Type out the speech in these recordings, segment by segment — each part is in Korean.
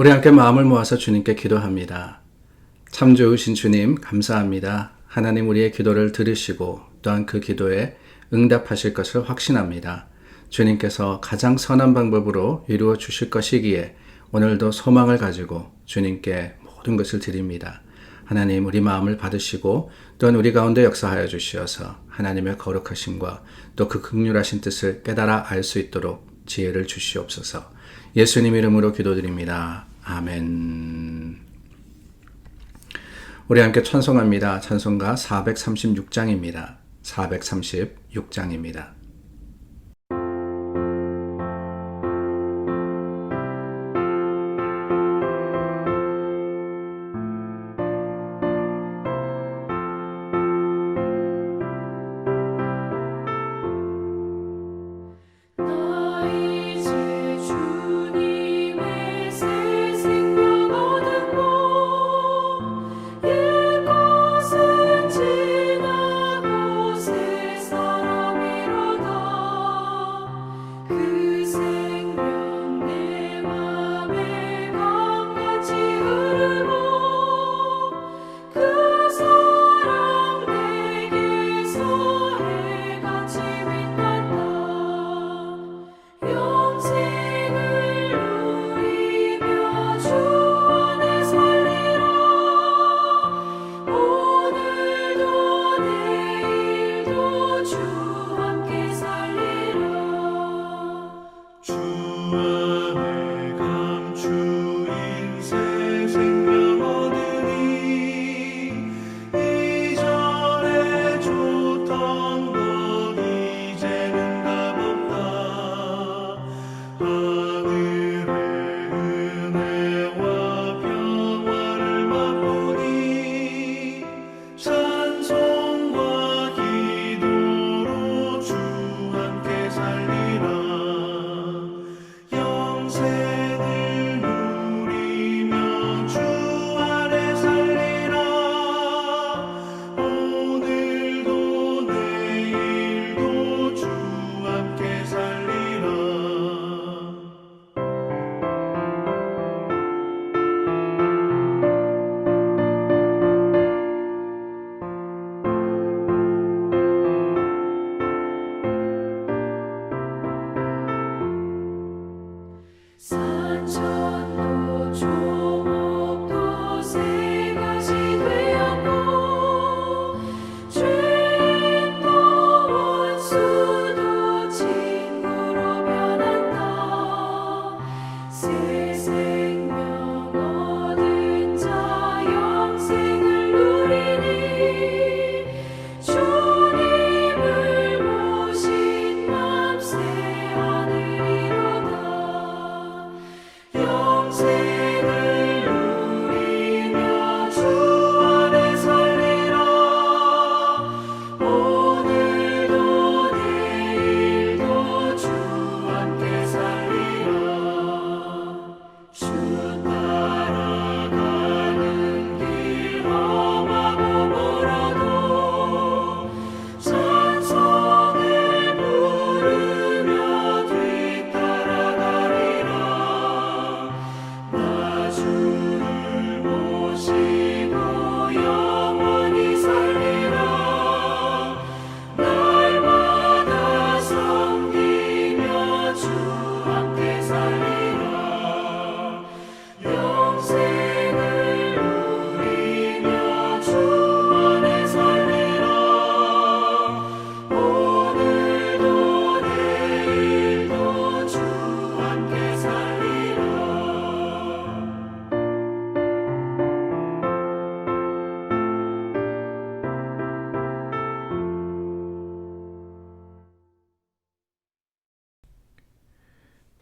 우리 함께 마음을 모아서 주님께 기도합니다. 참 좋으신 주님, 감사합니다. 하나님 우리의 기도를 들으시고 또한 그 기도에 응답하실 것을 확신합니다. 주님께서 가장 선한 방법으로 이루어 주실 것이기에 오늘도 소망을 가지고 주님께 모든 것을 드립니다. 하나님 우리 마음을 받으시고 또한 우리 가운데 역사하여 주시어서 하나님의 거룩하심과 또 그 긍휼하신 뜻을 깨달아 알 수 있도록 지혜를 주시옵소서. 예수님 이름으로 기도드립니다. 아멘. 우리 함께 찬송합니다. 찬송가 436장입니다. 436장입니다.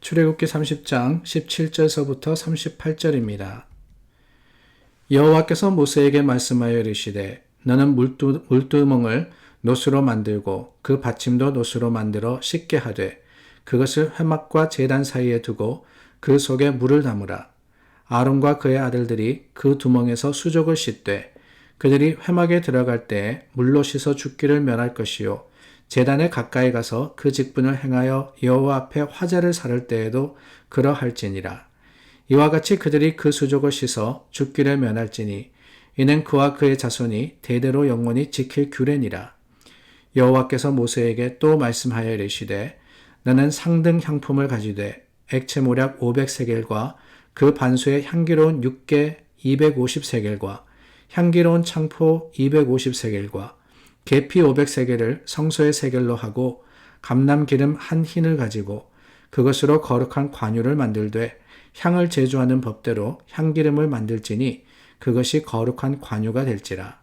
출애굽기 30장 17절서부터 38절입니다. 여호와께서 모세에게 말씀하여 이르시되 너는 물두멍을 노수로 만들고 그 받침도 노수로 만들어 씻게 하되 그것을 회막과 제단 사이에 두고 그 속에 물을 담으라. 아론과 그의 아들들이 그 두멍에서 수족을 씻되 그들이 회막에 들어갈 때에 물로 씻어 죽기를 면할 것이요 제단에 가까이 가서 그 직분을 행하여 여호와 앞에 화제를 사를 때에도 그러할지니라. 이와 같이 그들이 그 수족을 씻어 죽기를 면할지니 이는 그와 그의 자손이 대대로 영원히 지킬 규례니라. 여호와께서 모세에게 또 말씀하여 이르시되 너는 상등 향품을 가지되 액체 모략 500세겔과 그 반수의 향기로운 육개 250세겔과 향기로운 창포 250세겔과 계피 500세겔을 성소의 세겔로 하고 감람기름 한 흰을 가지고 그것으로 거룩한 관유를 만들되 향을 제조하는 법대로 향기름을 만들지니 그것이 거룩한 관유가 될지라.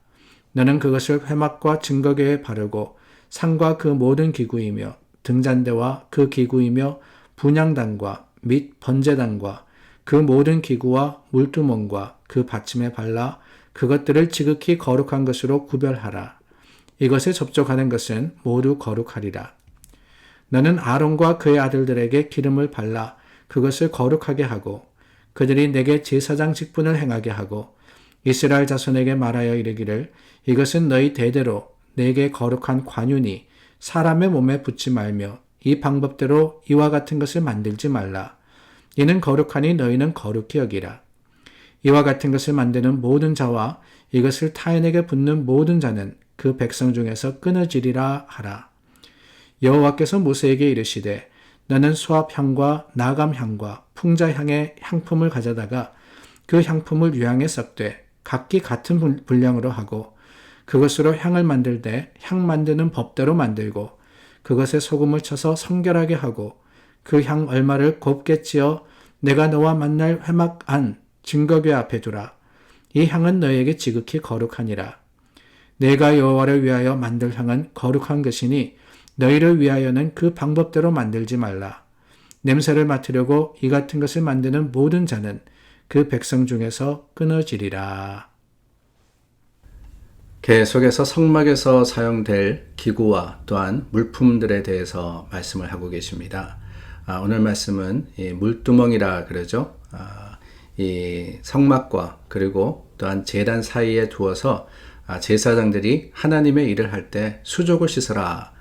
너는 그것을 회막과 증거궤에 바르고 상과 그 모든 기구이며 등잔대와 그 기구이며 분향단과 및 번제단과 그 모든 기구와 물두멍과 그 받침에 발라 그것들을 지극히 거룩한 것으로 구별하라. 이것에 접촉하는 것은 모두 거룩하리라. 너는 아론과 그의 아들들에게 기름을 발라 그것을 거룩하게 하고 그들이 내게 제사장 직분을 행하게 하고 이스라엘 자손에게 말하여 이르기를 이것은 너희 대대로 내게 거룩한 관유니 사람의 몸에 붙지 말며 이 방법대로 이와 같은 것을 만들지 말라. 이는 거룩하니 너희는 거룩히 여기라. 이와 같은 것을 만드는 모든 자와 이것을 타인에게 붙는 모든 자는 그 백성 중에서 끊어지리라 하라. 여호와께서 모세에게 이르시되 너는 수압향과 나감향과 풍자향의 향품을 가져다가 그 향품을 유향에 섞되 각기 같은 분량으로 하고 그것으로 향을 만들되 향 만드는 법대로 만들고 그것에 소금을 쳐서 성결하게 하고 그 향 얼마를 곱게 찌어 내가 너와 만날 회막 안 증거궤 앞에 두라. 이 향은 너에게 지극히 거룩하니라. 내가 여호와를 위하여 만들 향은 거룩한 것이니 너희를 위하여는 그 방법대로 만들지 말라. 냄새를 맡으려고 이 같은 것을 만드는 모든 자는 그 백성 중에서 끊어지리라. 계속해서 성막에서 사용될 기구와 또한 물품들에 대해서 말씀을 하고 계십니다. 오늘 말씀은 이 물두멍이라 그러죠. 이 성막과 그리고 또한 제단 사이에 두어서 제사장들이 하나님의 일을 할 때 수족을 씻어라.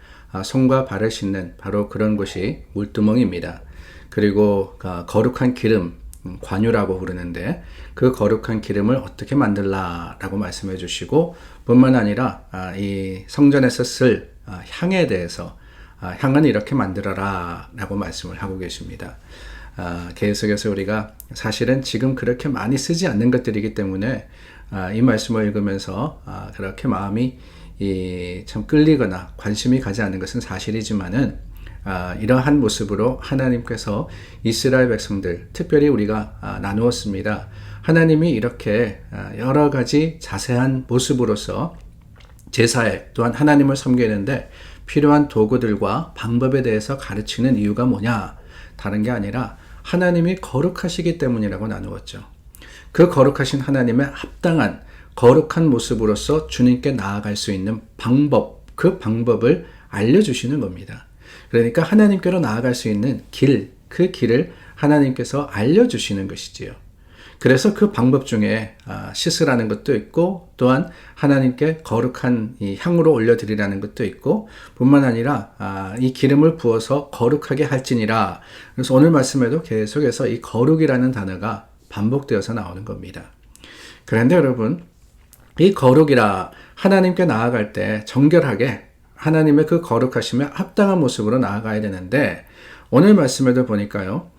손과 발을 씻는 바로 그런 곳이 물두멍입니다. 그리고 거룩한 기름, 관유라고 부르는데 그 거룩한 기름을 어떻게 만들라라고 말씀해 주시고 뿐만 아니라 이 성전에서 쓸 향에 대해서 향은 이렇게 만들어라 라고 말씀을 하고 계십니다. 계속해서 우리가 사실은 지금 그렇게 많이 쓰지 않는 것들이기 때문에 이 말씀을 읽으면서 그렇게 마음이 참 끌리거나 관심이 가지 않는 것은 사실이지만은 이러한 모습으로 하나님께서 이스라엘 백성들, 특별히 우리가 나누었습니다. 하나님이 이렇게 여러 가지 자세한 모습으로서 제사에 또한 하나님을 섬기는데 필요한 도구들과 방법에 대해서 가르치는 이유가 뭐냐? 다른 게 아니라 하나님이 거룩하시기 때문이라고 나누었죠. 그 거룩하신 하나님의 합당한 거룩한 모습으로서 주님께 나아갈 수 있는 방법, 그 방법을 알려주시는 겁니다. 그러니까 하나님께로 나아갈 수 있는 길, 그 길을 하나님께서 알려주시는 것이지요. 그래서 그 방법 중에 씻으라는 것도 있고 또한 하나님께 거룩한 이 향으로 올려드리라는 것도 있고 뿐만 아니라 이 기름을 부어서 거룩하게 할지니라. 그래서 오늘 말씀에도 계속해서 이 거룩이라는 단어가 반복되어서 나오는 겁니다. 그런데 여러분, 이 거룩이라 하나님께 나아갈 때 정결하게 하나님의 그 거룩하심에 합당한 모습으로 나아가야 되는데 오늘 말씀에도 보니까요.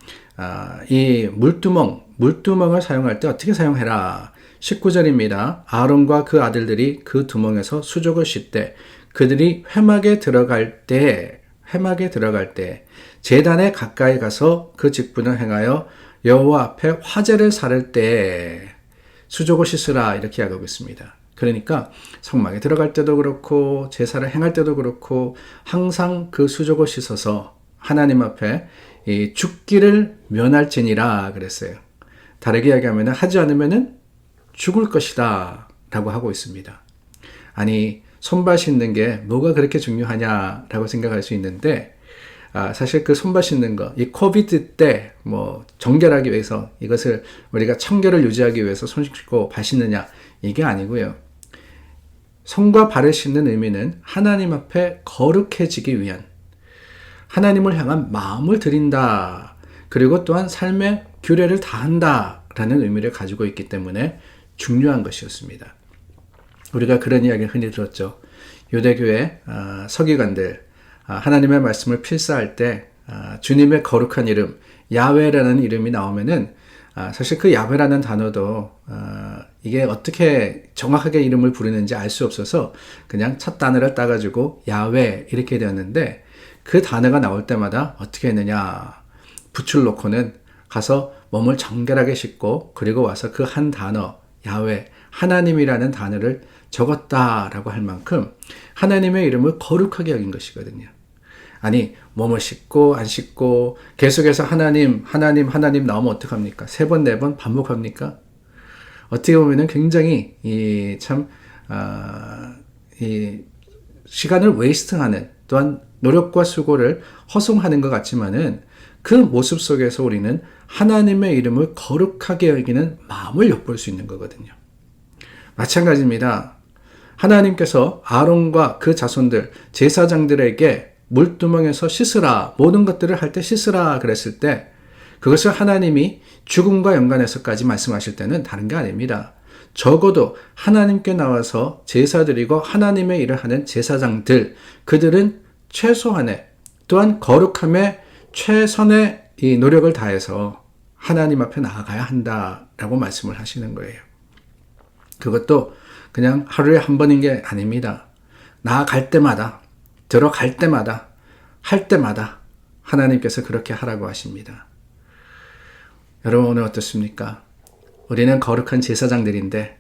이 물두멍을 사용할 때 어떻게 사용해라. 19절입니다. 아론과 그 아들들이 그 두멍에서 수족을 씻되 그들이 회막에 들어갈 때 제단에 가까이 가서 그 직분을 행하여 여호와 앞에 화제를 사를 때 수족을 씻으라 이렇게 하고 있습니다. 그러니까 성막에 들어갈 때도 그렇고 제사를 행할 때도 그렇고 항상 그 수족을 씻어서 하나님 앞에 이 죽기를 면할지니라 그랬어요. 다르게 이야기하면 하지 않으면 죽을 것이다 라고 하고 있습니다. 아니 손발 씻는 게 뭐가 그렇게 중요하냐라고 생각할 수 있는데 사실 그 손발 씻는 거, 이 코비드 때 뭐 정결하기 위해서 이것을 우리가 청결을 유지하기 위해서 손 씻고 발 씻느냐 이게 아니고요. 손과 발을 씻는 의미는 하나님 앞에 거룩해지기 위한 하나님을 향한 마음을 드린다. 그리고 또한 삶의 규례를 다한다라는 의미를 가지고 있기 때문에 중요한 것이었습니다. 우리가 그런 이야기를 흔히 들었죠. 유대교의 서기관들 하나님의 말씀을 필사할 때 주님의 거룩한 이름 야훼라는 이름이 나오면은 사실 그 야훼라는 단어도 이게 어떻게 정확하게 이름을 부르는지 알 수 없어서 그냥 첫 단어를 따가지고 야훼 이렇게 되었는데, 그 단어가 나올 때마다 어떻게 했느냐, 붓을 놓고는 가서 몸을 정결하게 씻고 그리고 와서 그 한 단어 야훼 하나님이라는 단어를 적었다라고 할 만큼 하나님의 이름을 거룩하게 여긴 것이거든요. 아니, 몸을 씻고 안 씻고 계속해서 하나님 나오면 어떡합니까? 3번, 4번 반복합니까? 어떻게 보면은 굉장히 시간을 웨이스트하는, 또한 노력과 수고를 허송하는 것 같지만은 그 모습 속에서 우리는 하나님의 이름을 거룩하게 여기는 마음을 엿볼 수 있는 거거든요. 마찬가지입니다. 하나님께서 아론과 그 자손들, 제사장들에게 물두멍에서 씻으라, 모든 것들을 할 때 씻으라 그랬을 때 그것을 하나님이 죽음과 연관해서까지 말씀하실 때는 다른 게 아닙니다. 적어도 하나님께 나와서 제사드리고 하나님의 일을 하는 제사장들, 그들은 최소한의, 또한 거룩함의 최선의 이 노력을 다해서 하나님 앞에 나아가야 한다라고 말씀을 하시는 거예요. 그것도 그냥 하루에 한 번인 게 아닙니다. 나아갈 때마다, 들어갈 때마다, 할 때마다 하나님께서 그렇게 하라고 하십니다. 여러분, 오늘 어떻습니까? 우리는 거룩한 제사장들인데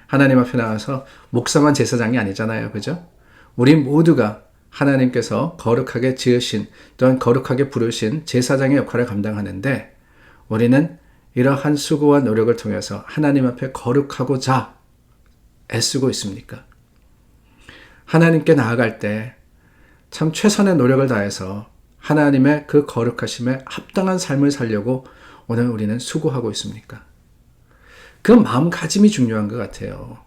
하나님 앞에 나와서 목사만 제사장이 아니잖아요. 그죠? 우리 모두가 하나님께서 거룩하게 지으신, 또한 거룩하게 부르신 제사장의 역할을 감당하는데, 우리는 이러한 수고와 노력을 통해서 하나님 앞에 거룩하고자 애쓰고 있습니까? 하나님께 나아갈 때 참 최선의 노력을 다해서 하나님의 그 거룩하심에 합당한 삶을 살려고 오늘 우리는 수고하고 있습니까? 그 마음가짐이 중요한 것 같아요.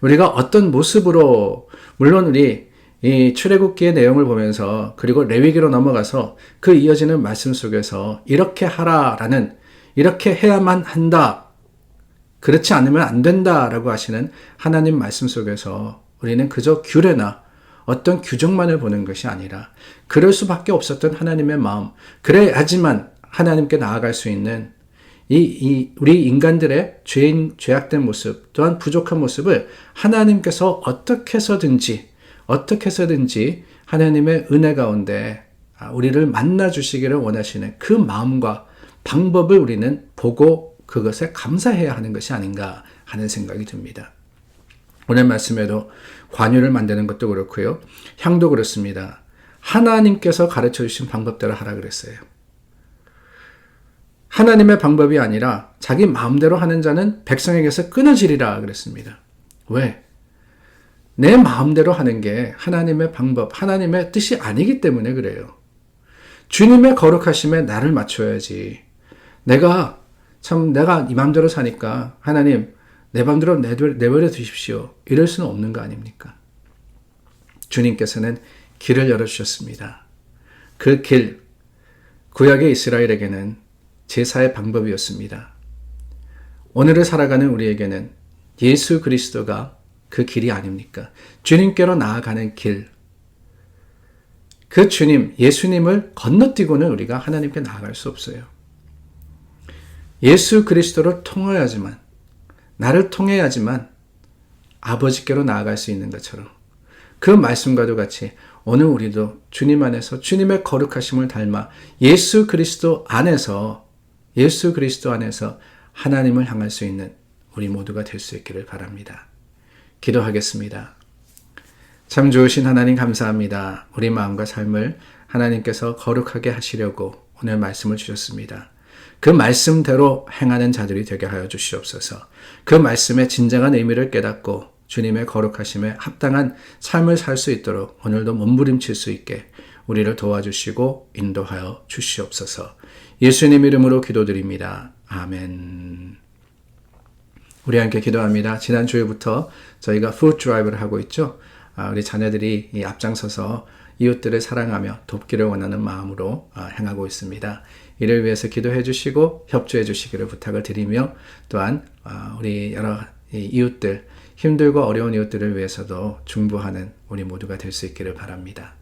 우리가 어떤 모습으로, 물론 우리 이 출애굽기의 내용을 보면서 그리고 레위기로 넘어가서 그 이어지는 말씀 속에서 이렇게 하라라는, 이렇게 해야만 한다, 그렇지 않으면 안 된다라고 하시는 하나님 말씀 속에서 우리는 그저 규례나 어떤 규정만을 보는 것이 아니라 그럴 수밖에 없었던 하나님의 마음, 그래야지만 하나님께 나아갈 수 있는 우리 인간들의 죄악된 모습, 또한 부족한 모습을 하나님께서 어떻게 해서든지 하나님의 은혜 가운데 우리를 만나 주시기를 원하시는 그 마음과 방법을 우리는 보고 그것에 감사해야 하는 것이 아닌가 하는 생각이 듭니다. 오늘 말씀에도 관유를 만드는 것도 그렇고요. 향도 그렇습니다. 하나님께서 가르쳐 주신 방법대로 하라 그랬어요. 하나님의 방법이 아니라 자기 마음대로 하는 자는 백성에게서 끊어지리라 그랬습니다. 왜? 내 마음대로 하는 게 하나님의 방법, 하나님의 뜻이 아니기 때문에 그래요. 주님의 거룩하심에 나를 맞춰야지. 내가 이 마음대로 사니까 하나님 내 마음대로 내버려 두십시오, 이럴 수는 없는 거 아닙니까? 주님께서는 길을 열어주셨습니다. 그 길, 구약의 이스라엘에게는 제사의 방법이었습니다. 오늘을 살아가는 우리에게는 예수 그리스도가 그 길이 아닙니까? 주님께로 나아가는 길, 그 주님, 예수님을 건너뛰고는 우리가 하나님께 나아갈 수 없어요. 예수 그리스도를 통해야지만, 나를 통해야지만 아버지께로 나아갈 수 있는 것처럼, 그 말씀과도 같이 오늘 우리도 주님 안에서 주님의 거룩하심을 닮아 예수 그리스도 안에서 하나님을 향할 수 있는 우리 모두가 될 수 있기를 바랍니다. 기도하겠습니다. 참 좋으신 하나님, 감사합니다. 우리 마음과 삶을 하나님께서 거룩하게 하시려고 오늘 말씀을 주셨습니다. 그 말씀대로 행하는 자들이 되게 하여 주시옵소서. 그 말씀의 진정한 의미를 깨닫고 주님의 거룩하심에 합당한 삶을 살 수 있도록 오늘도 몸부림칠 수 있게 우리를 도와주시고 인도하여 주시옵소서. 예수님 이름으로 기도드립니다. 아멘. 우리 함께 기도합니다. 지난 주에부터 저희가 푸드 드라이브를 하고 있죠. 우리 자녀들이 앞장서서 이웃들을 사랑하며 돕기를 원하는 마음으로 행하고 있습니다. 이를 위해서 기도해 주시고 협조해 주시기를 부탁을 드리며 또한 우리 여러 이웃들, 힘들고 어려운 이웃들을 위해서도 중보하는 우리 모두가 될 수 있기를 바랍니다.